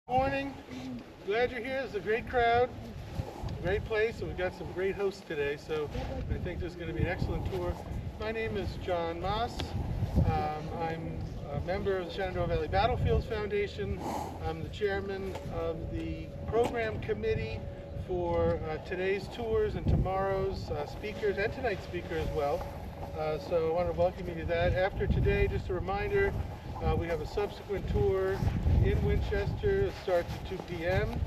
Morning. Glad you're here. It's a great crowd, a great place, and we've got some great hosts today, so I think this is going to be an excellent tour. My name is John Moss. I'm a member of the Shenandoah Valley Battlefields Foundation. I'm the chairman of the program committee for today's tours and tomorrow's speakers and tonight's speaker as well. So I want to welcome you to that. After today, just a reminder, we have a subsequent tour in Winchester. It starts at 2 p.m.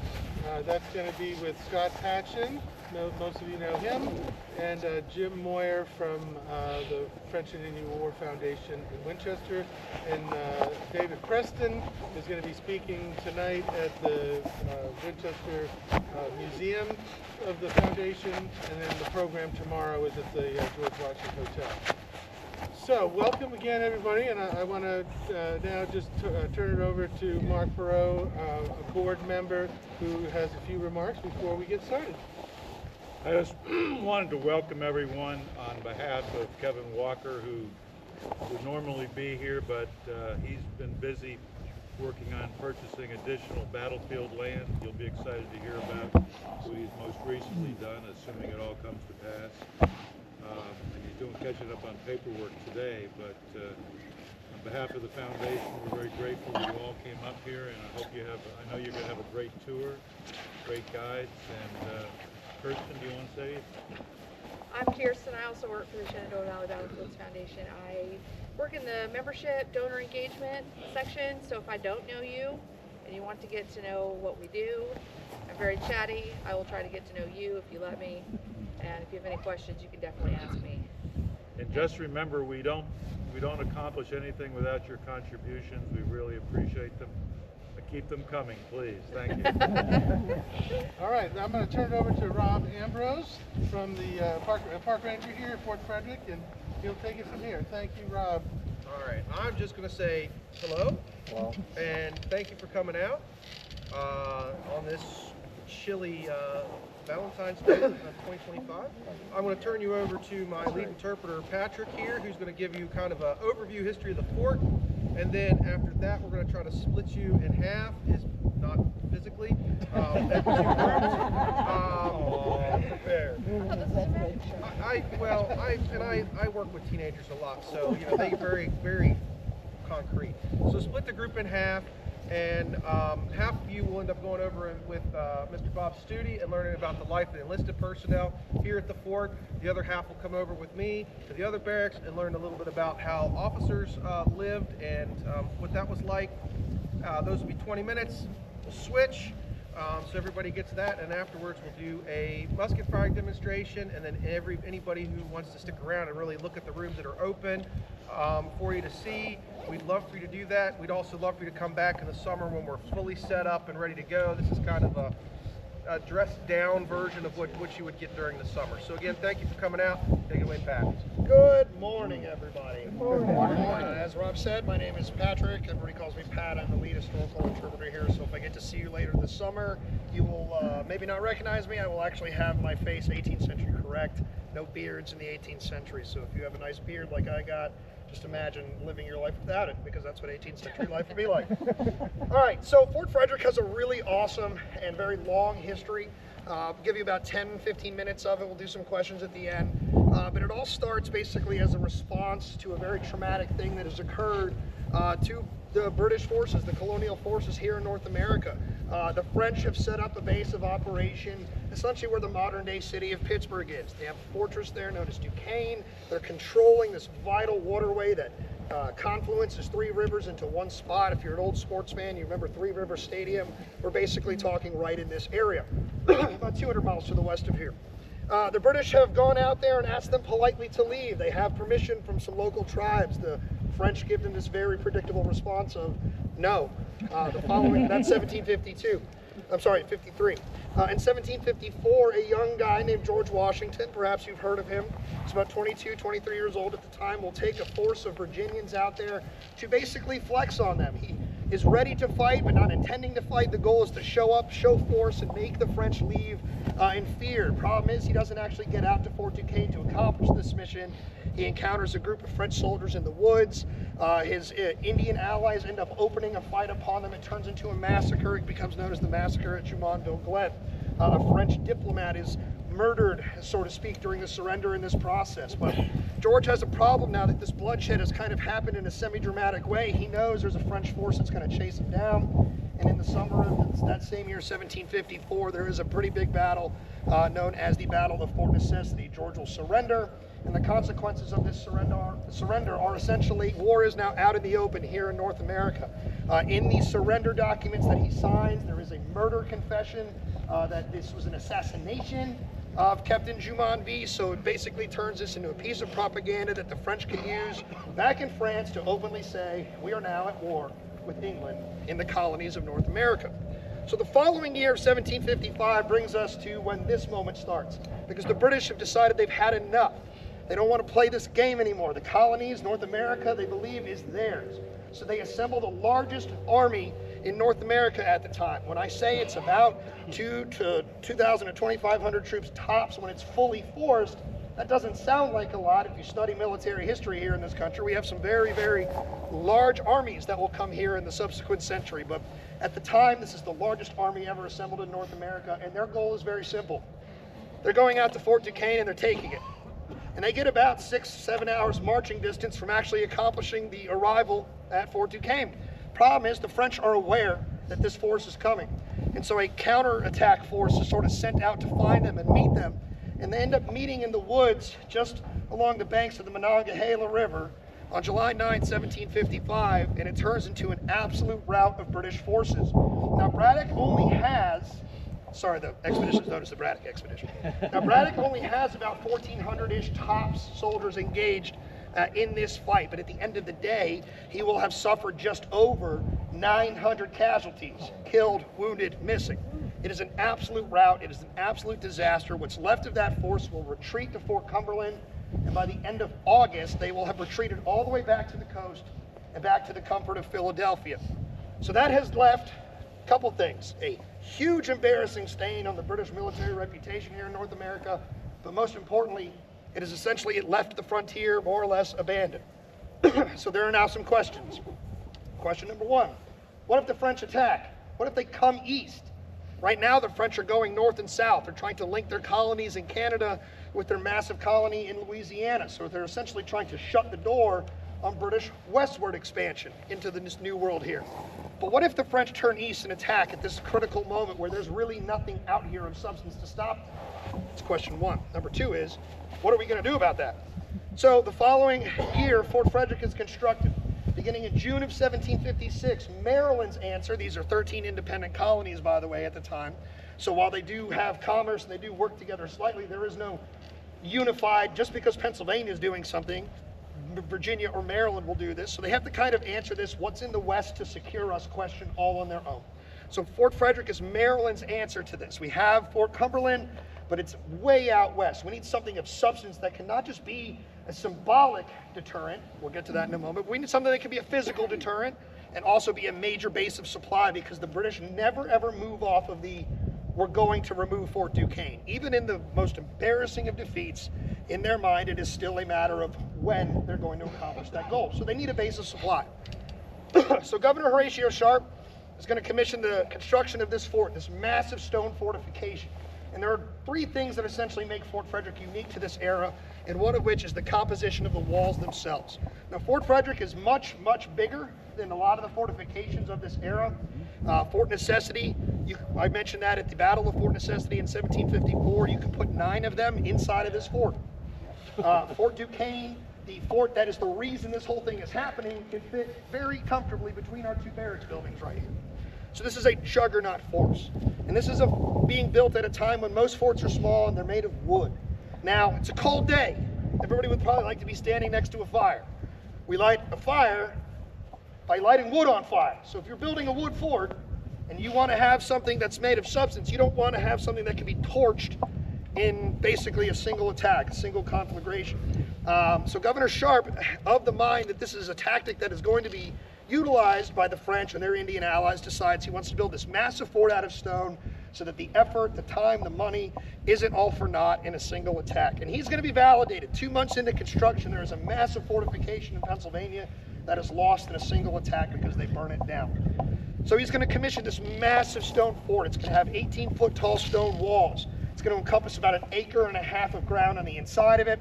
That's going to be with Scott Patchen. Most of you know him. And Jim Moyer from the French and Indian War Foundation in Winchester. And David Preston is going to be speaking tonight at the Winchester Museum of the Foundation. And then the program tomorrow is at the George Washington Hotel. So, welcome again, everybody, and I want to now just turn it over to Mark Perot, a board member who has a few remarks before we get started. I just wanted to welcome everyone on behalf of Kevin Walker, who would normally be here, but he's been busy working on purchasing additional battlefield land. You'll be excited to hear about what he's most recently done, assuming it all comes to pass. And he's doing catching up on paperwork today, but on behalf of the foundation, we're very grateful that you all came up here, and I know you're going to have a great tour, great guides. And Kirsten, do you want to say anything? I'm Kirsten. I also work for the Shenandoah Valley Battlefields Foundation. I work in the membership donor engagement section, so if I don't know you and you want to get to know what we do, I'm very chatty. I will try to get to know you if you let me. And if you have any questions, you can definitely ask me. And just remember, we don't accomplish anything without your contributions. We really appreciate them. Keep them coming, please. Thank you. All right, I'm going to turn it over to Rob Ambrose from the Park Ranger here at Fort Frederick, and he'll take it from here. Thank you, Rob. All right, I'm just going to say hello. Hello. And thank you for coming out on this chilly Valentine's Day of 2025. I'm going to turn you over to my lead interpreter, Patrick, here, who's going to give you kind of an overview history of the fort. And then after that, we're going to try to split you in half, is not physically, into two groups. Prepared. I work with teenagers a lot, so they're very, very concrete. So split the group in half. And half of you will end up going over with Mr. Bob Studi and learning about the life of the enlisted personnel here at the fort. The other half will come over with me to the other barracks and learn a little bit about how officers lived and what that was like. Those will be 20 minutes. We'll switch. So everybody gets that, and afterwards we'll do a musket firing demonstration, and then anybody who wants to stick around and really look at the rooms that are open for you to see, we'd love for you to do that. We'd also love for you to come back in the summer when we're fully set up and ready to go. This is kind of a dressed down version of what you would get during the summer. So again, thank you for coming out. Take it away, Pat. Good morning, everybody. Good morning. As Rob said, my name is Patrick. Everybody calls me Pat. I'm the lead historical interpreter here. So if I get to see you later this summer, you will maybe not recognize me. I will actually have my face 18th century correct. No beards in the 18th century. So if you have a nice beard like I got, just imagine living your life without it, because that's what 18th century life would be like. All right, so Fort Frederick has a really awesome and very long history. I'll give you about 10-15 minutes of it. We'll do some questions at the end. But it all starts basically as a response to a very traumatic thing that has occurred to the British forces, the colonial forces here in North America. The French have set up a base of operation essentially where the modern day city of Pittsburgh is. They have a fortress there known as Duquesne. They're controlling this vital waterway that confluences three rivers into one spot. If you're an old sports fan, you remember Three River Stadium. We're basically talking right in this area, about 200 miles to the west of here. The British have gone out there and asked them politely to leave. They have permission from some local tribes. The French give them this very predictable response of no. That's 1752. I'm sorry, 53. In 1754, a young guy named George Washington, perhaps you've heard of him, he's about 22, 23 years old at the time, will take a force of Virginians out there to basically flex on them. He is ready to fight but not intending to fight. The goal is to show up, show force, and make the French leave in fear. Problem is, he doesn't actually get out to Fort Duquesne to accomplish this mission. He encounters a group of French soldiers in the woods. His Indian allies end up opening a fight upon them. It turns into a massacre. It becomes known as the massacre at Jumonville-Glen. A French diplomat is murdered, so to speak, during the surrender in this process. But George has a problem now that this bloodshed has kind of happened in a semi-dramatic way. He knows there's a French force that's going to chase him down. And in the summer of that same year, 1754, there is a pretty big battle known as the Battle of Fort Necessity. George will surrender, and the consequences of this surrender are essentially war is now out in the open here in North America. In these surrender documents that he signs, there is a murder confession that this was an assassination of Captain Jumonville, so it basically turns this into a piece of propaganda that the French can use back in France to openly say, we are now at war with England in the colonies of North America. So the following year of 1755 brings us to when this moment starts, because the British have decided they've had enough. They don't want to play this game anymore. The colonies, North America, they believe is theirs. So they assemble the largest army in North America at the time. When I say it's about 2,000 to 2,500 troops tops when it's fully forced, that doesn't sound like a lot if you study military history here in this country. We have some very, very large armies that will come here in the subsequent century. But at the time, this is the largest army ever assembled in North America, and their goal is very simple. They're going out to Fort Duquesne and they're taking it. And they get about 6-7 hours marching distance from actually accomplishing the arrival at Fort Duquesne. Problem is, the French are aware that this force is coming. And so a counterattack force is sort of sent out to find them and meet them. And they end up meeting in the woods just along the banks of the Monongahela River on July 9, 1755, and it turns into an absolute rout of British forces. Now Braddock only has, sorry, the expedition's known as the Braddock Expedition. Now Braddock only has about 1,400-ish tops soldiers engaged in this fight, but at the end of the day, he will have suffered just over 900 casualties, killed, wounded, missing. It is an absolute rout. It is an absolute disaster. What's left of that force will retreat to Fort Cumberland, and by the end of August, they will have retreated all the way back to the coast and back to the comfort of Philadelphia. So that has left a couple things. A huge embarrassing stain on the British military reputation here in North America, but most importantly, it is essentially it left the frontier more or less abandoned. So there are now some questions. Question number one, what if the French attack? What if they come east? Right now, the French are going north and south. They're trying to link their colonies in Canada with their massive colony in Louisiana. So they're essentially trying to shut the door on British westward expansion into this new world here. But what if the French turn east and attack at this critical moment where there's really nothing out here of substance to stop them? That's question one. Number two is, what are we going to do about that? So the following year, Fort Frederick is constructed. Beginning in June of 1756, Maryland's answer, these are 13 independent colonies, by the way, at the time. So while they do have commerce and they do work together slightly, there is no unified, just because Pennsylvania is doing something, Virginia or Maryland will do this. So they have to kind of answer this, what's in the West to secure us question all on their own. So Fort Frederick is Maryland's answer to this. We have Fort Cumberland, but it's way out west. We need something of substance that can not just be a symbolic deterrent, we'll get to that in a moment, but we need something that can be a physical deterrent and also be a major base of supply, because the British never ever move off of the we're going to remove Fort Duquesne. Even in the most embarrassing of defeats, in their mind it is still a matter of when they're going to accomplish that goal. So they need a base of supply. So Governor Horatio Sharp is going to commission the construction of this fort, this massive stone fortification. And there are three things that essentially make Fort Frederick unique to this era, and one of which is the composition of the walls themselves. Now, Fort Frederick is much, much bigger than a lot of the fortifications of this era. Fort Necessity, I mentioned that at the Battle of Fort Necessity in 1754, you could put 9 of them inside of this fort. Fort Duquesne, the fort that is the reason this whole thing is happening, can fit very comfortably between our 2 barracks buildings right here. So this is a juggernaut force. And this is being built at a time when most forts are small and they're made of wood. Now, it's a cold day. Everybody would probably like to be standing next to a fire. We light a fire by lighting wood on fire. So if you're building a wood fort and you want to have something that's made of substance, you don't want to have something that can be torched in basically a single attack, a single conflagration. So Governor Sharp, of the mind that this is a tactic that is going to be utilized by the French and their Indian allies, decides he wants to build this massive fort out of stone so that the effort, the time, the money isn't all for naught in a single attack. And he's going to be validated. 2 months into construction, there is a massive fortification in Pennsylvania that is lost in a single attack because they burn it down. So he's going to commission this massive stone fort. It's going to have 18-foot tall stone walls. It's going to encompass about 1.5 acres of ground on the inside of it.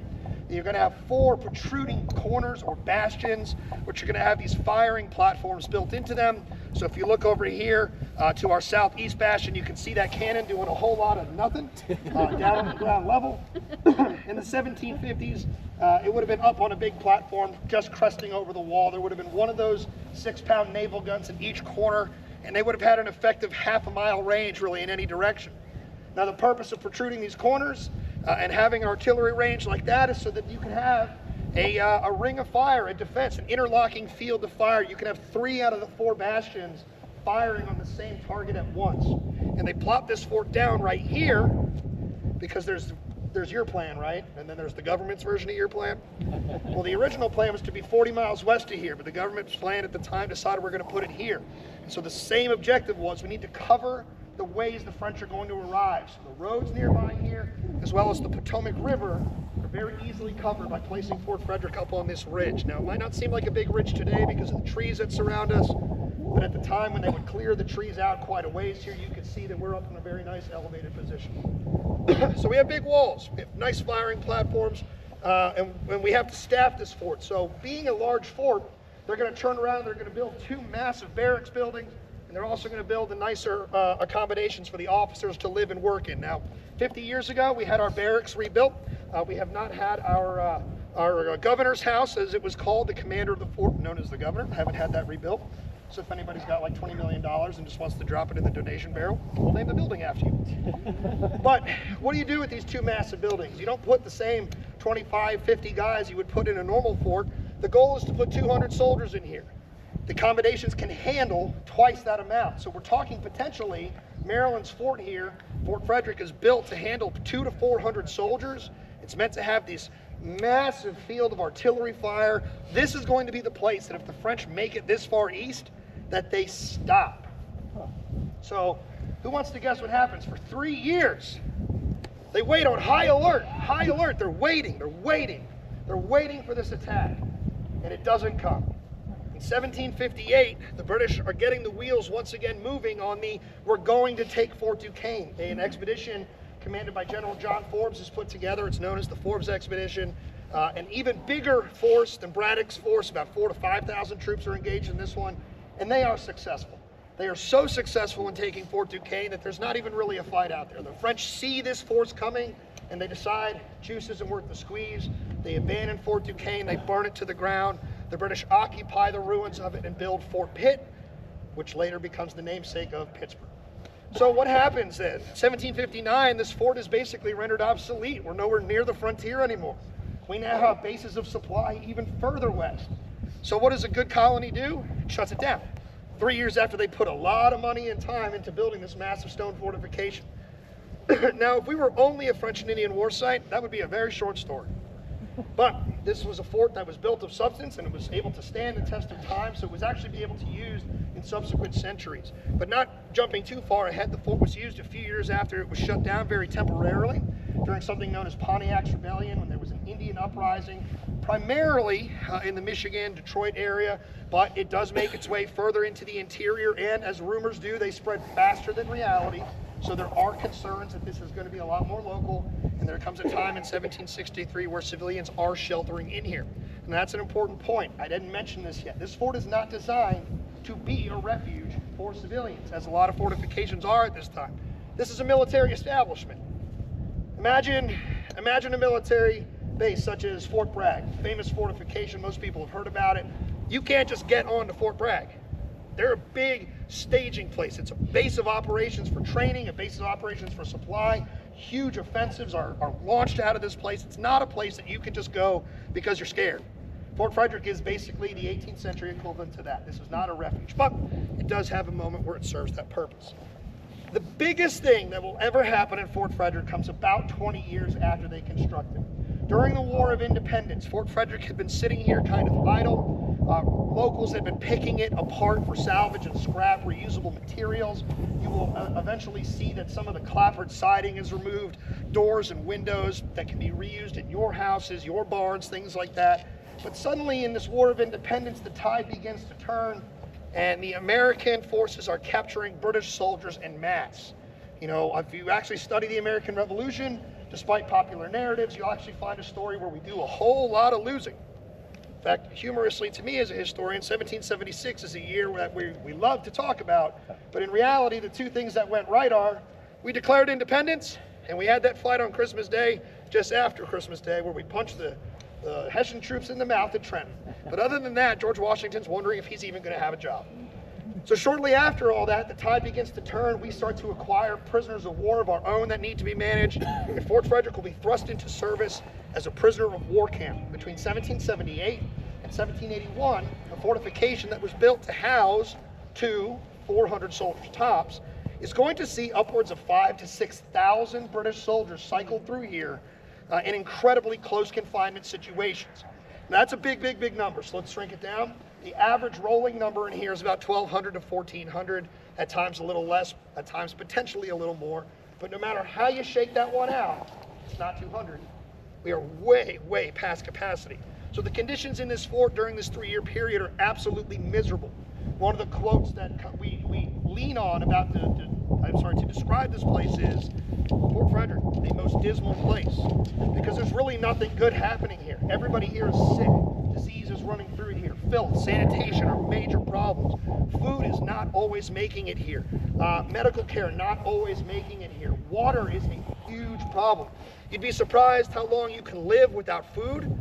You're going to have 4 protruding corners or bastions, which are going to have these firing platforms built into them. So if you look over here to our southeast bastion, you can see that cannon doing a whole lot of nothing down on the ground level. In the 1750s, it would have been up on a big platform just cresting over the wall. There would have been one of those 6-pound naval guns in each corner, and they would have had an effective half-a-mile range really in any direction. Now the purpose of protruding these corners and having an artillery range like that is so that you can have a ring of fire, a defense, an interlocking field of fire. You can have 3 out of the 4 bastions firing on the same target at once. And they plop this fort down right here because there's your plan, right? And then there's the government's version of your plan. Well, the original plan was to be 40 miles west of here, but the government's plan at the time decided we're going to put it here. And so the same objective was we need to cover the ways the French are going to arrive. So the roads nearby here, as well as the Potomac River, are very easily covered by placing Fort Frederick up on this ridge. Now, it might not seem like a big ridge today because of the trees that surround us, but at the time when they would clear the trees out quite a ways here, you can see that we're up in a very nice elevated position. So we have big walls, we have nice firing platforms, and we have to staff this fort. So being a large fort, they're going to turn around and they're going to build 2 massive barracks buildings, and they're also going to build the nicer accommodations for the officers to live and work in. Now, 50 years ago, we had our barracks rebuilt. We have not had our governor's house, as it was called, the commander of the fort, known as the governor. Haven't had that rebuilt. So if anybody's got like $20 million and just wants to drop it in the donation barrel, we'll name the building after you. But what do you do with these 2 massive buildings? You don't put the same 25, 50 guys you would put in a normal fort. The goal is to put 200 soldiers in here. The accommodations can handle twice that amount. So we're talking potentially Maryland's fort here, Fort Frederick, is built to handle 200 to 400 soldiers. It's meant to have this massive field of artillery fire. This is going to be the place that if the French make it this far east, that they stop. So who wants to guess what happens? For 3 years, they wait on high alert, high alert. They're waiting for this attack, and it doesn't come. In 1758, the British are getting the wheels once again moving on the we're going to take Fort Duquesne. An expedition commanded by General John Forbes is put together. It's known as the Forbes Expedition. An even bigger force than Braddock's force, about 4,000 to 5,000 troops are engaged in this one, and they are successful. They are so successful in taking Fort Duquesne that there's not even really a fight out there. The French see this force coming, and they decide juice isn't worth the squeeze. They abandon Fort Duquesne, they burn it to the ground. The British occupy the ruins of it and build Fort Pitt, which later becomes the namesake of Pittsburgh. So what happens then? 1759, this fort is basically rendered obsolete. We're nowhere near the frontier anymore. We now have bases of supply even further west. So what does a good colony do? It shuts it down. 3 years after they put a lot of money and time into building this massive stone fortification. Now, if we were only a French and Indian war site, that would be a very short story. But this was a fort that was built of substance, and it was able to stand the test of time, so it was actually be able to be used in subsequent centuries. But not jumping too far ahead, the fort was used a few years after it was shut down very temporarily during something known as Pontiac's Rebellion, when there was an Indian uprising, primarily in the Michigan, Detroit area, but it does make its way further into the interior, and as rumors do, they spread faster than reality. So there are concerns that this is going to be a lot more local, and there comes a time in 1763 where civilians are sheltering in here. And that's an important point. I didn't mention this yet. This fort is not designed to be a refuge for civilians, as a lot of fortifications are at this time. This is a military establishment. Imagine a military base such as Fort Bragg, famous fortification. Most people have heard about it. You can't just get onto Fort Bragg. They're a big staging place. It's a base of operations for training, a base of operations for supply. Huge offensives are launched out of this place. It's not a place that you can just go because you're scared. Fort Frederick is basically the 18th century equivalent to that. This is not a refuge, but it does have a moment where it serves that purpose. The biggest thing that will ever happen in Fort Frederick comes about 20 years after they construct it. During the War of Independence, Fort Frederick had been sitting here kind of idle. Locals had been picking it apart for salvage and scrap reusable materials. You will eventually see that some of the clapboard siding is removed, doors and windows that can be reused in your houses, your barns, things like that. But suddenly in this War of Independence, the tide begins to turn, and the American forces are capturing British soldiers en masse. You know, if you actually study the American Revolution, despite popular narratives, you'll actually find a story where we do a whole lot of losing. In fact, humorously to me as a historian, 1776 is a year that we love to talk about, but in reality, the two things that went right are, we declared independence, and we had that fight on Christmas Day, just after Christmas Day, where we punched the Hessian troops in the mouth at Trenton. But other than that, George Washington's wondering if he's even going to have a job. So shortly after all that, the tide begins to turn. We start to acquire prisoners of war of our own that need to be managed, and Fort Frederick will be thrust into service as a prisoner of war camp between 1778 and 1781, a fortification that was built to house 400 soldiers tops, is going to see upwards of 5,000 to 6,000 British soldiers cycle through here in incredibly close confinement situations. Now, that's a big number, so let's shrink it down. The average rolling number in here is about 1,200 to 1,400, at times a little less, at times potentially a little more. But no matter how you shake that one out, it's not 200. We are way past capacity. So the conditions in this fort during this 3-year period are absolutely miserable. One of the quotes that we lean on about to describe this place is, Fort Frederick, the most dismal place, because there's really nothing good happening here. Everybody here is sick. Disease is running through here. Filth, sanitation are major problems. Food is not always making it here. Medical care not always making it here. Water is a huge problem. You'd be surprised how long you can live without food.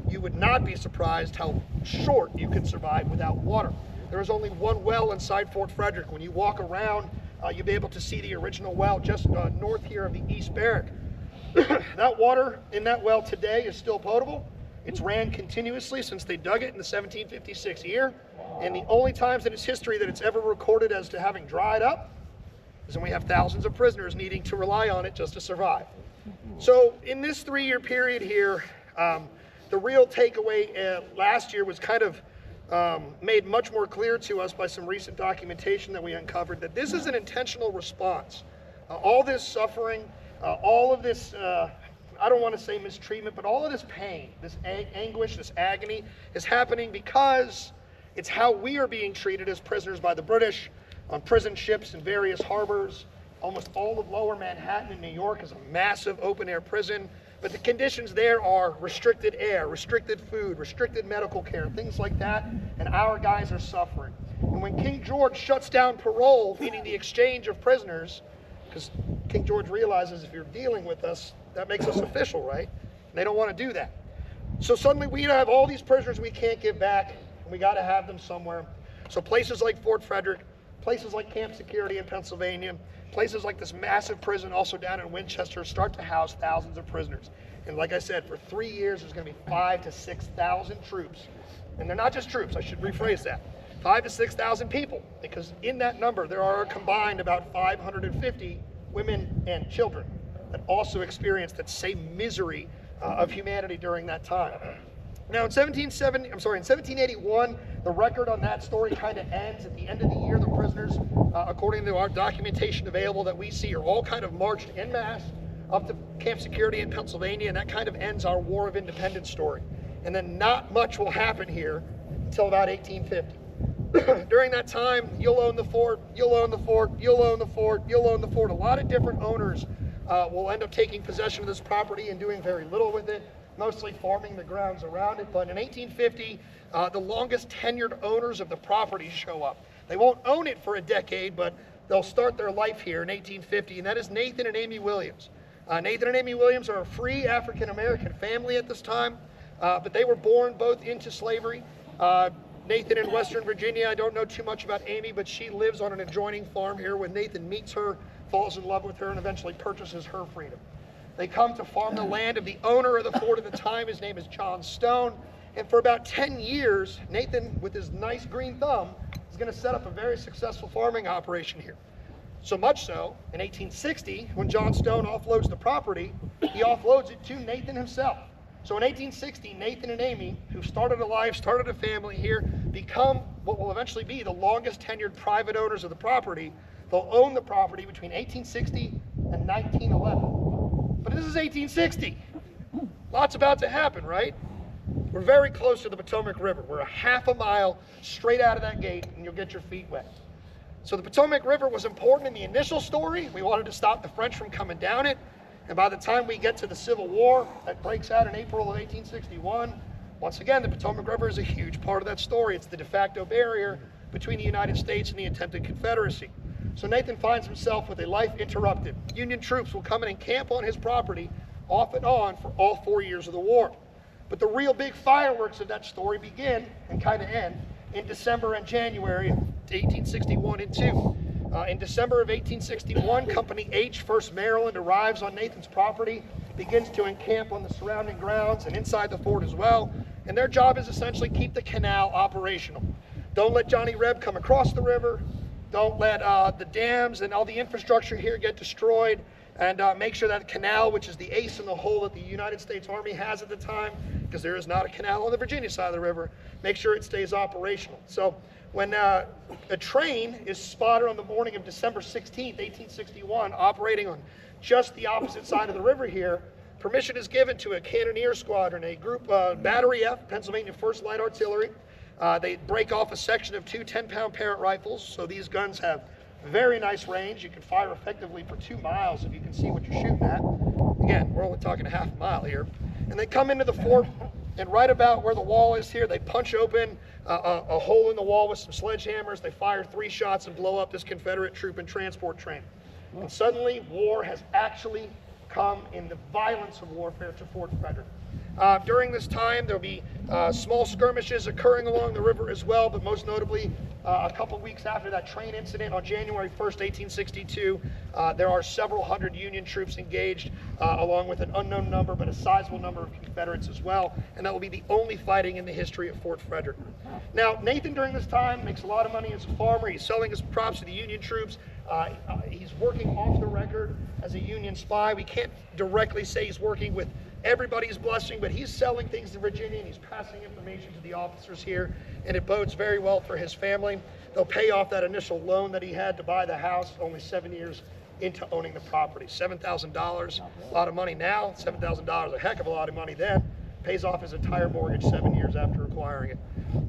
You would not be surprised how short you can survive without water. There is only one well inside Fort Frederick. When you walk around, you'll be able to see the original well just north here of the East Barrack. That water in that well today is still potable. It's ran continuously since they dug it in the 1756 year. And the only times in its history that it's ever recorded as to having dried up is when we have thousands of prisoners needing to rely on it just to survive. So in this 3-year period here, the real takeaway last year was kind of made much more clear to us by some recent documentation that we uncovered, that this is an intentional response. All this suffering, all of this, I don't want to say mistreatment, but all of this pain, this anguish, this agony is happening because it's how we are being treated as prisoners by the British on prison ships in various harbors. Almost all of lower Manhattan in New York is a massive open-air prison. But the conditions there are restricted air, restricted food, restricted medical care, things like that, and our guys are suffering. And when King George shuts down parole, meaning the exchange of prisoners, because King George realizes if you're dealing with us, that makes us official, right? And they don't want to do that. So suddenly we have all these prisoners we can't give back, and we got to have them somewhere. So places like Fort Frederick, places like Camp Security in Pennsylvania, places like this massive prison also down in Winchester start to house thousands of prisoners. And like I said, for 3 years, there's going to be 5,000 to 6,000 troops. And they're not just troops, I should rephrase that. 5,000 to 6,000 people, because in that number, there are combined about 550 women and children that also experienced that same misery of humanity during that time. Now in 1781, the record on that story kind of ends. At the end of the year, the prisoners, according to our documentation available that we see, are all kind of marched en masse up to Camp Security in Pennsylvania, and that kind of ends our War of Independence story. And then not much will happen here until about 1850. During that time, you'll own the fort, you'll own the fort, you'll own the fort, you'll own the fort. A lot of different owners will end up taking possession of this property and doing very little with it, mostly farming the grounds around it. But in 1850, the longest tenured owners of the property show up. They won't own it for a decade, but they'll start their life here in 1850, and that is Nathan and Amy Williams. Nathan and Amy Williams are a free African-American family at this time, but they were born both into slavery. Nathan in Western Virginia, I don't know too much about Amy, but she lives on an adjoining farm here when Nathan meets her, falls in love with her, and eventually purchases her freedom. They come to farm the land of the owner of the fort at the time. His name is John Stone. And for about 10 years, Nathan, with his nice green thumb, is going to set up a very successful farming operation here. So much so, in 1860, when John Stone offloads the property, he offloads it to Nathan himself. So in 1860, Nathan and Amy, who started a life, started a family here, become what will eventually be the longest tenured private owners of the property. They'll own the property between 1860 and 1911. But this is 1860. Lots about to happen, right? We're very close to the Potomac River. We're a half a mile straight out of that gate, and you'll get your feet wet. So the Potomac River was important in the initial story. We wanted to stop the French from coming down it. And by the time we get to the Civil War that breaks out in April of 1861, once again, the Potomac River is a huge part of that story. It's the de facto barrier between the United States and the attempted Confederacy. So Nathan finds himself with a life interrupted. Union troops will come in and camp on his property off and on for all 4 years of the war. But the real big fireworks of that story begin and kind of end in December and January of 1861 and 2. In December of 1861, Company H, 1st Maryland, arrives on Nathan's property, begins to encamp on the surrounding grounds and inside the fort as well. And their job is essentially keep the canal operational. Don't let Johnny Reb come across the river. Don't let the dams and all the infrastructure here get destroyed. And make sure that canal, which is the ace in the hole that the United States Army has at the time, because there is not a canal on the Virginia side of the river, make sure it stays operational. So when a train is spotted on the morning of December 16th, 1861, operating on just the opposite side of the river here, permission is given to a cannoneer squadron, a group, Battery F, Pennsylvania 1st Light Artillery. They break off a section of 2 10-pound Parrott rifles, so these guns have very nice range. You can fire effectively for 2 miles if you can see what you're shooting at. Again, we're only talking a half a mile here. And they come into the fort, and right about where the wall is here, they punch open a hole in the wall with some sledgehammers. They fire 3 shots and blow up this Confederate troop and transport train. And suddenly, war has actually come in the violence of warfare to Fort Frederick. During this time, there'll be small skirmishes occurring along the river as well, but most notably, a couple weeks after that train incident on January 1st, 1862, there are several hundred Union troops engaged, along with an unknown number, but a sizable number of Confederates as well, and that will be the only fighting in the history of Fort Frederick. Now, Nathan during this time makes a lot of money as a farmer. He's selling his crops to the Union troops. He's working off the record as a Union spy. We can't directly say he's working with everybody's blessing, but he's selling things to Virginia and he's passing information to the officers here, and it bodes very well for his family. They'll pay off that initial loan that he had to buy the house only 7 years into owning the property. $7,000, a lot of money now. $7,000, a heck of a lot of money then. Pays off his entire mortgage 7 years after acquiring it.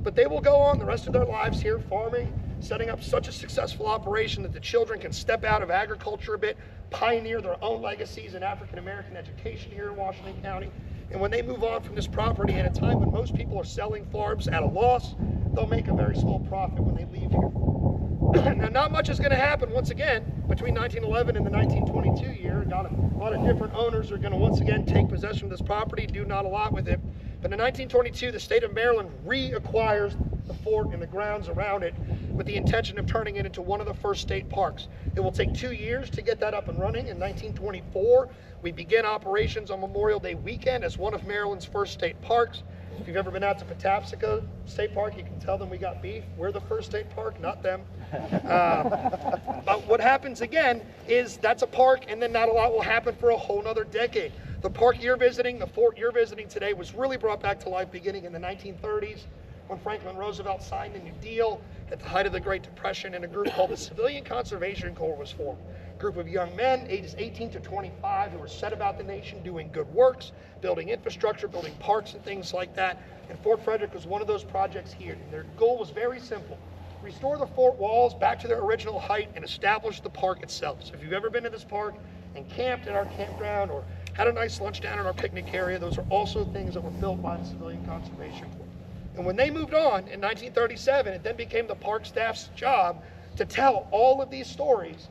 But they will go on the rest of their lives here farming, setting up such a successful operation that the children can step out of agriculture a bit, pioneer their own legacies in African American education here in Washington County. And when they move on from this property at a time when most people are selling farms at a loss, they'll make a very small profit when they leave here. Now, not much is going to happen once again between 1911 and the 1922 year. A lot of different owners are going to once again take possession of this property, do not a lot with it. But in 1922, the state of Maryland reacquires the fort and the grounds around it with the intention of turning it into one of the first state parks. It will take 2 years to get that up and running. In 1924, we begin operations on Memorial Day weekend as one of Maryland's first state parks. If you've ever been out to Patapsco State Park, you can tell them we got beef. We're the first state park, not them. But what happens again is that's a park, and then not a lot will happen for a whole nother decade. The park you're visiting, the fort you're visiting today was really brought back to life beginning in the 1930s when Franklin Roosevelt signed the New Deal at the height of the Great Depression, and a group called the Civilian Conservation Corps was formed. A group of young men, ages 18 to 25, who were set about the nation doing good works, building infrastructure, building parks and things like that. And Fort Frederick was one of those projects here. And their goal was very simple: restore the fort walls back to their original height and establish the park itself. So if you've ever been to this park and camped in our campground or had a nice lunch down in our picnic area, those are also things that were built by the Civilian Conservation Corps. And when they moved on in 1937, it then became the park staff's job to tell all of these stories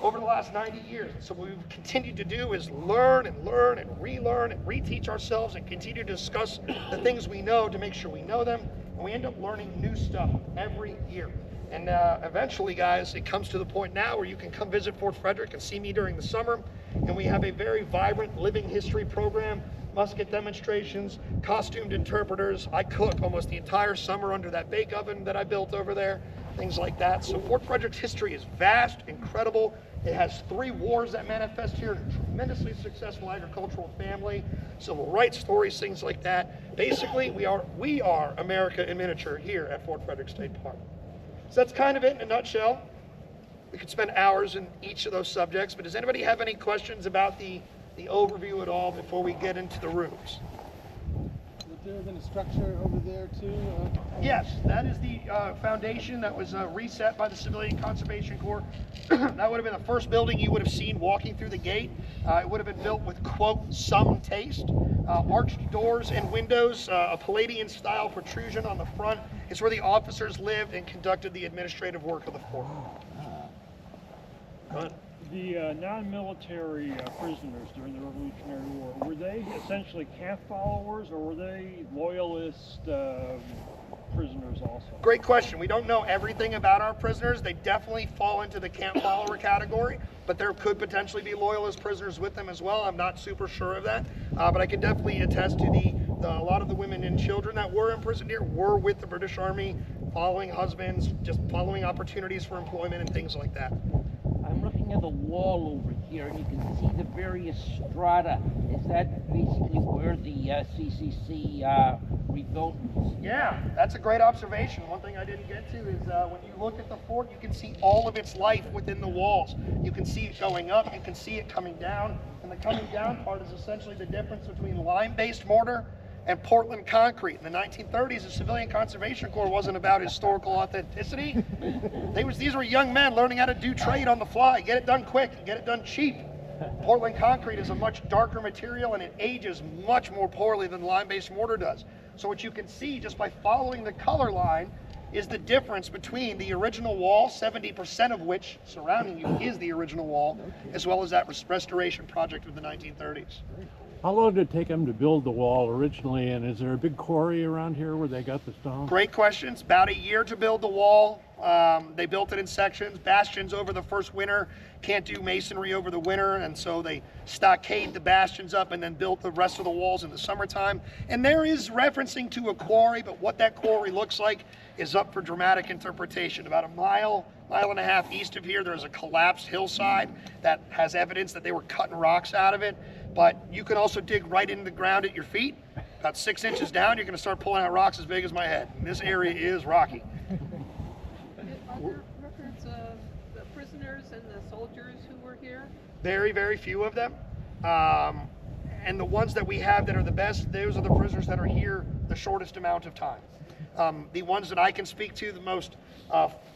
over the last 90 years. And so what we've continued to do is learn and relearn and reteach ourselves and continue to discuss the things we know to make sure we know them. And we end up learning new stuff every year. And eventually, guys, it comes to the point now where you can come visit Fort Frederick and see me during the summer. And we have a very vibrant living history program, musket demonstrations, costumed interpreters. I cook almost the entire summer under that bake oven that I built over there, things like that. So Fort Frederick's history is vast, incredible, It has 3 wars that manifest here, a tremendously successful agricultural family, civil rights stories, things like that. Basically, we are America in miniature here at Fort Frederick State Park. So that's kind of it in a nutshell. We could spend hours in each of those subjects, but does anybody have any questions about the overview at all before we get into the rooms? Is there been a structure over there too? Yes, that is the foundation that was reset by the Civilian Conservation Corps. That would have been the first building you would have seen walking through the gate. It would have been built with, quote, some taste. Arched doors and windows, a Palladian style protrusion on the front. It's where the officers lived and conducted the administrative work of the fort. Go ahead. The non-military prisoners during the Revolutionary War, were they essentially camp followers, or were they loyalist prisoners also? Great question. We don't know everything about our prisoners. They definitely fall into the camp follower category, but there could potentially be loyalist prisoners with them as well. I'm not super sure of that, but I can definitely attest to a lot of the women and children that were imprisoned here were with the British Army, following husbands, just following opportunities for employment and things like that. I'm looking at the wall over here, and you can see the various strata. Is that basically where the CCC rebuilt? Yeah, that's a great observation. One thing I didn't get to is when you look at the fort, you can see all of its life within the walls. You can see it going up, you can see it coming down, and the coming down part is essentially the difference between lime-based mortar and Portland concrete. In the 1930s, the Civilian Conservation Corps wasn't about historical authenticity. These were young men learning how to do trade on the fly, get it done quick, and get it done cheap. Portland concrete is a much darker material, and it ages much more poorly than lime-based mortar does. So what you can see just by following the color line is the difference between the original wall, 70% of which surrounding you is the original wall, as well as that restoration project of the 1930s. How long did it take them to build the wall originally, and is there a big quarry around here where they got the stone? Great questions. About a year to build the wall. They built it in sections, bastions over the first winter. Can't do masonry over the winter, and so they stockade the bastions up and then built the rest of the walls in the summertime. And there is referencing to a quarry, but what that quarry looks like is up for dramatic interpretation. About a mile and a half east of here, there's a collapsed hillside that has evidence that they were cutting rocks out of it. But you can also dig right into the ground at your feet. About 6 inches down, you're going to start pulling out rocks as big as my head. And this area is rocky. Are there records of the prisoners and the soldiers who were here? Very, very few of them. And the ones that we have that are the best, those are the prisoners that are here the shortest amount of time. The ones that I can speak to the most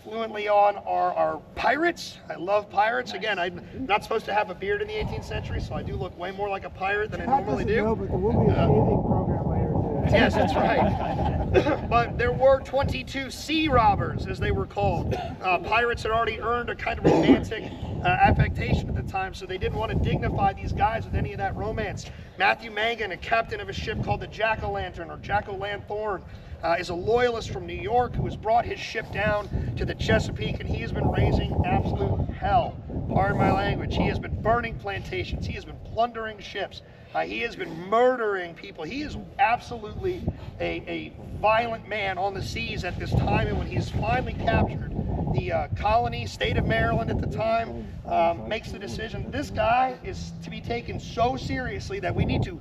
fluently on are pirates. I love pirates. Again, I'm not supposed to have a beard in the 18th century, so I do look way more like a pirate than I normally do. No, but there will be a shaving program later too. Yes, that's right. But there were 22 sea robbers, as they were called. Pirates had already earned a kind of romantic affectation at the time, so they didn't want to dignify these guys with any of that romance. Matthew Mangan, a captain of a ship called the Jack-o'-lantern or Jack-o'-lanthorn, is a loyalist from New York who has brought his ship down to the Chesapeake, and he has been raising absolute hell. Pardon my language. He has been burning plantations. He has been plundering ships. He has been murdering people. He is absolutely a violent man on the seas at this time, and when he's finally captured, the colony, state of Maryland at the time, makes the decision. This guy is to be taken so seriously that we need to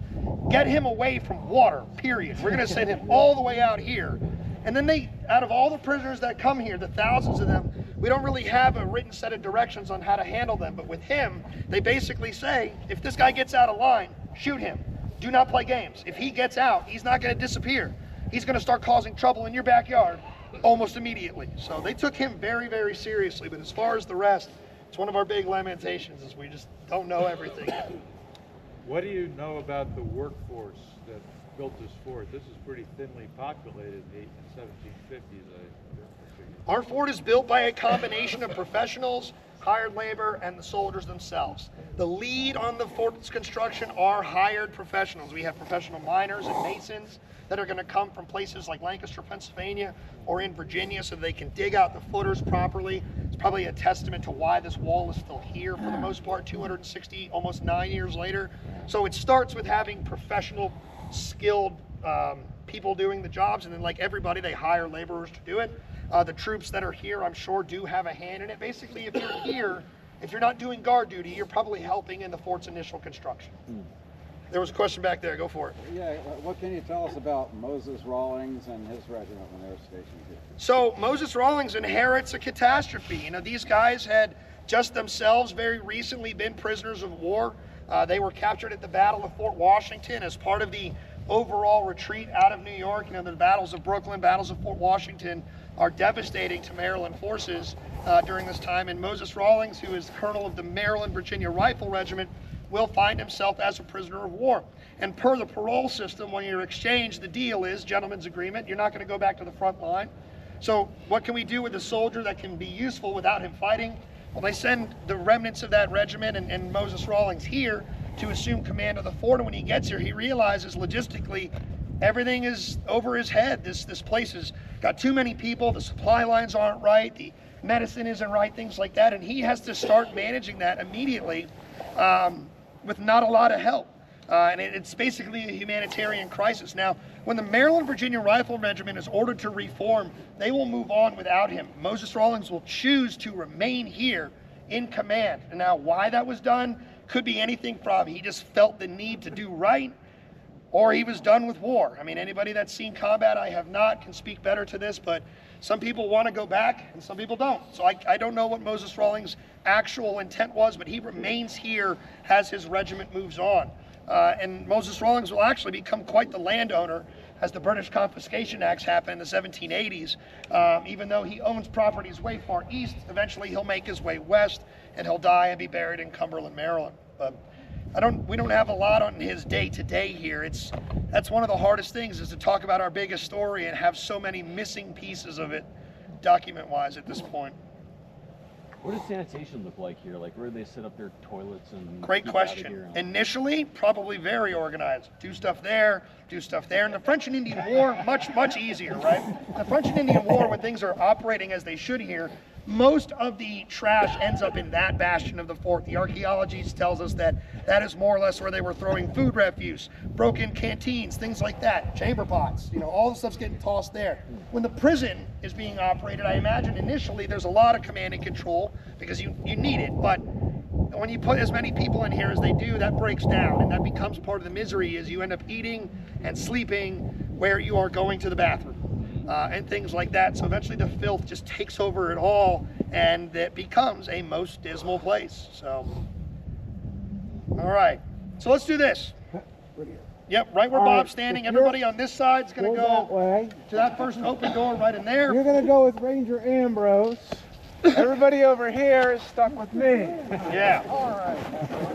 get him away from water, period. We're going to send him all the way out here. And then out of all the prisoners that come here, the thousands of them, we don't really have a written set of directions on how to handle them. But with him, they basically say, if this guy gets out of line, shoot him. Do not play games. If he gets out, he's not going to disappear. He's going to start causing trouble in your backyard almost immediately. So they took him very, very seriously. But as far as the rest, it's one of our big lamentations is we just don't know everything. What do you know about the workforce that built this fort? This is pretty thinly populated in the 1750s. Our fort is built by a combination of professionals, hired labor, and the soldiers themselves. The lead on the fort's construction are hired professionals. We have professional miners and masons that are going to come from places like Lancaster, Pennsylvania, or in Virginia so they can dig out the footers properly. It's probably a testament to why this wall is still here for the most part, 260, almost 9 years later. So it starts with having professional, skilled people doing the jobs, and then like everybody, they hire laborers to do it. The troops that are here, I'm sure, do have a hand in it. Basically, if you're here, if you're not doing guard duty, you're probably helping in the fort's initial construction. There was a question back there. Go for it. Yeah, what can you tell us about Moses Rawlings and his regiment when they were stationed here? So Moses Rawlings inherits a catastrophe. You know, these guys had just themselves very recently been prisoners of war. They were captured at the Battle of Fort Washington as part of the overall retreat out of New York. You know, the battles of Brooklyn, battles of Fort Washington are devastating to Maryland forces during this time. And Moses Rawlings, who is colonel of the Maryland Virginia Rifle Regiment, will find himself as a prisoner of war. And per the parole system, when you're exchanged, the deal is gentleman's agreement. You're not going to go back to the front line. So what can we do with a soldier that can be useful without him fighting? Well, they send the remnants of that regiment and Moses Rawlings here to assume command of the fort. And when he gets here, he realizes logistically everything is over his head. This place has got too many people. The supply lines aren't right. The medicine isn't right, things like that. And he has to start managing that immediately with not a lot of help. And it's basically a humanitarian crisis. Now, when the Maryland Virginia Rifle Regiment is ordered to reform, they will move on without him. Moses Rawlings will choose to remain here in command. And now why that was done could be anything from he just felt the need to do right, or he was done with war. I mean, anybody that's seen combat, I have not, can speak better to this, but some people want to go back and some people don't. So I don't know what Moses Rawlings' actual intent was, but he remains here as his regiment moves on. And Moses Rawlings will actually become quite the landowner as the British Confiscation Acts happen in the 1780s. Even though he owns properties way far east, eventually he'll make his way west and he'll die and be buried in Cumberland, Maryland. But we don't have a lot on his day-to-day here. That's one of the hardest things, is to talk about our biggest story and have so many missing pieces of it document-wise at this point. What does sanitation look like here? Like, where do they set up their toilets and Great question. Initially, probably very organized. Do stuff there, do stuff there. In the French and Indian War, much easier, right? The French and Indian War, when things are operating as they should here, most of the trash ends up in that bastion of the fort. The archaeology tells us that that is more or less where they were throwing food refuse, broken canteens, things like that, chamber pots, you know, all the stuff's getting tossed there. When the prison is being operated, I imagine initially there's a lot of command and control because you need it, but when you put as many people in here as they do, that breaks down, and that becomes part of the misery, is you end up eating and sleeping where you are going to the bathroom. And things like that. So eventually the filth just takes over it all, and it becomes a most dismal place. So, all right. So let's do this. Yep, right where Bob's standing. Everybody on this side is going to go to that first open door right in there. You're going to go with Ranger Ambrose. Everybody over here is stuck with me. Yeah. All right.